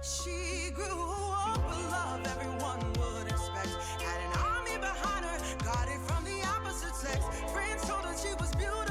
She grew up with love everyone would expect. Had an army behind her, got it from the opposite sex. Friends told her she was beautiful.